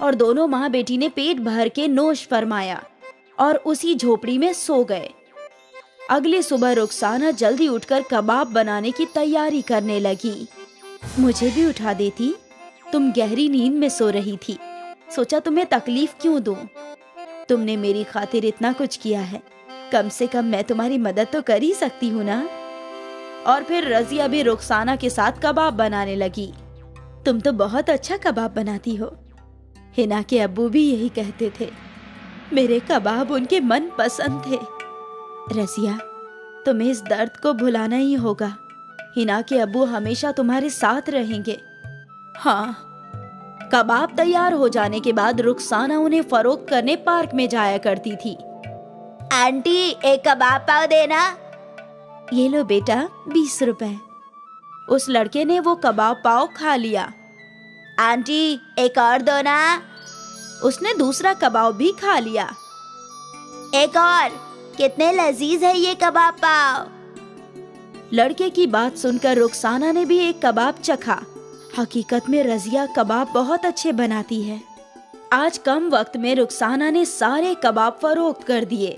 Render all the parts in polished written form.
और दोनों माँ बेटी ने पेट भर के नोश फरमाया और उसी झोपड़ी में सो गए। अगली सुबह रुखसाना जल्दी उठकर कबाब बनाने की तैयारी करने लगी। मुझे भी उठा देती, तुम गहरी नींद में सो रही थी, सोचा तुम्हें तकलीफ क्यों दूं। तुमने मेरी खातिर इतना कुछ किया है, कम से कम मैं तुम्हारी मदद तो कर ही सकती हूँ ना। और फिर रजिया भी रुखसाना के साथ कबाब बनाने लगी। तुम तो बहुत अच्छा कबाब बनाती हो। हिना के अब्बू भी यही कहते थे, मेरे कबाब उनके मन पसंद थे। रजिया, तुम्हें इस दर्द को भुलाना ही होगा। हिना के अब्बू हमेशा तुम्हारे साथ रहेंगे। हाँ। कबाब तैयार हो जाने के बाद रुखसाना उन्हें फरोख्त करने पार्क में जाया करती थी। आंटी, एक कबाब पाव देना। ये लो बेटा, 20 रुपए। उस लड़के ने वो कबाब पाव खा लिया। आंटी, एक और दो ना। उसने दूसरा कबाब भी खा लिया। एक और। कितने लजीज है ये कबाब पाव। लड़के की बात सुनकर रुखसाना ने भी एक कबाब चखा। हकीकत में रजिया कबाब बहुत अच्छे बनाती है। आज कम वक्त में रुखसाना ने सारे कबाब फरोख्त कर दिए।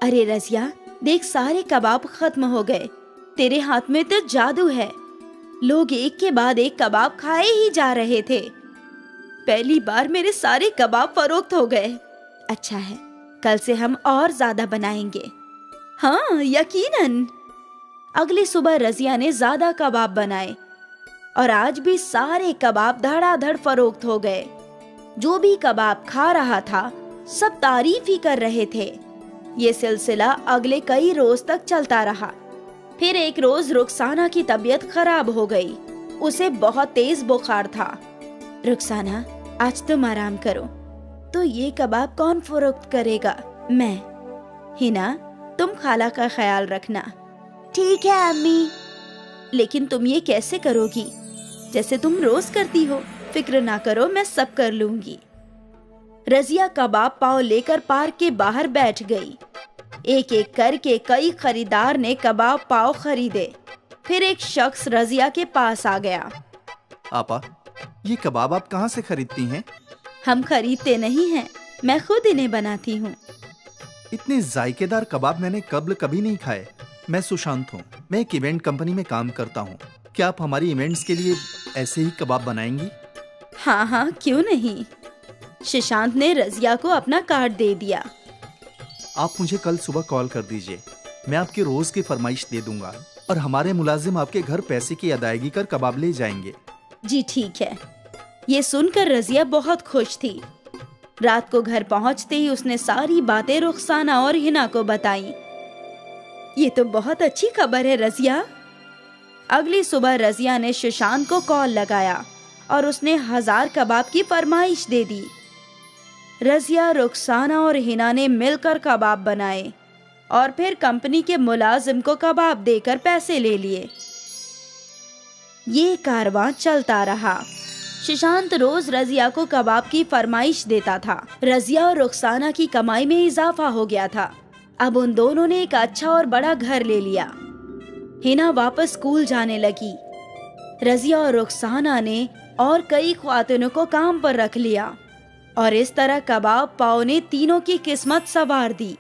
अरे रजिया, देख सारे कबाब खत्म हो गए। तेरे हाथ में तो जादू है। लोग एक के बाद एक कबाब खाए ही जा रहे थे। पहली बार मेरे सारे कबाब फरोख्त हो गए। अच्छा है, कल से हम और ज्यादा बनाएंगे। हाँ, यकीनन। अगली सुबह रजिया ने ज्यादा कबाब बनाए और आज भी सारे कबाब धड़ाधड़ फरोख्त हो गए। जो भी कबाब खा रहा था सब तारीफ ही कर रहे थे। ये सिलसिला अगले कई रोज तक चलता रहा। फिर एक रोज रुखसाना की तबीयत खराब हो गई। उसे बहुत तेज बुखार था। रुखसाना, आज तुम आराम करो। तो ये कबाब कौन फरोख्त करेगा? मैं। हिना, तुम खाला का ख्याल रखना। ठीक है अम्मी। लेकिन तुम ये कैसे करोगी? जैसे तुम रोज करती हो। फिक्र ना करो, मैं सब कर लूंगी। रजिया कबाब पाव लेकर पार्क के बाहर बैठ गई। एक एक करके कई खरीदार ने कबाब पाव खरीदे। फिर एक शख्स रजिया के पास आ गया। आपा, ये कबाब आप कहाँ से खरीदती हैं? हम खरीदते नहीं हैं, मैं खुद इन्हें बनाती हूँ। इतने जायकेदार कबाब मैंने कभी नहीं खाए। मैं सुशांत हूँ, मैं एक इवेंट कंपनी में काम करता हूँ। क्या आप हमारी इवेंट्स के लिए ऐसे ही कबाब बनाएंगी? हाँ हाँ, क्यों नहीं। सुशांत ने रजिया को अपना कार्ड दे दिया। आप मुझे कल सुबह कॉल कर दीजिए, मैं आपकी रोज की फरमाइश दे दूंगा और हमारे मुलाजिम आपके घर पैसे की अदायगी कर कबाब ले जाएंगे। जी ठीक है। ये सुनकर रजिया बहुत खुश थी। रात को घर पहुंचते ही उसने सारी बातें रुखसाना और हिना को बताई। ये तो बहुत अच्छी खबर है रजिया। अगली सुबह रजिया ने सुशांत को कॉल लगाया और उसने 1000 कबाब की फरमाइश दे दी। रजिया, रुखसाना और हिना ने मिलकर कबाब बनाए और फिर कंपनी के मुलाजिम को कबाब देकर पैसे ले लिए। ये कारवां चलता रहा। सुशांत रोज रजिया को कबाब की फरमाइश देता था। रजिया और रुखसाना की कमाई में इजाफा हो गया था। अब उन दोनों ने एक अच्छा और बड़ा घर ले लिया। हिना वापस स्कूल जाने लगी। रजिया और रुखसाना ने और कई ख्वातिनों को काम पर रख लिया और इस तरह कबाब पाव ने तीनों की किस्मत संवार दी।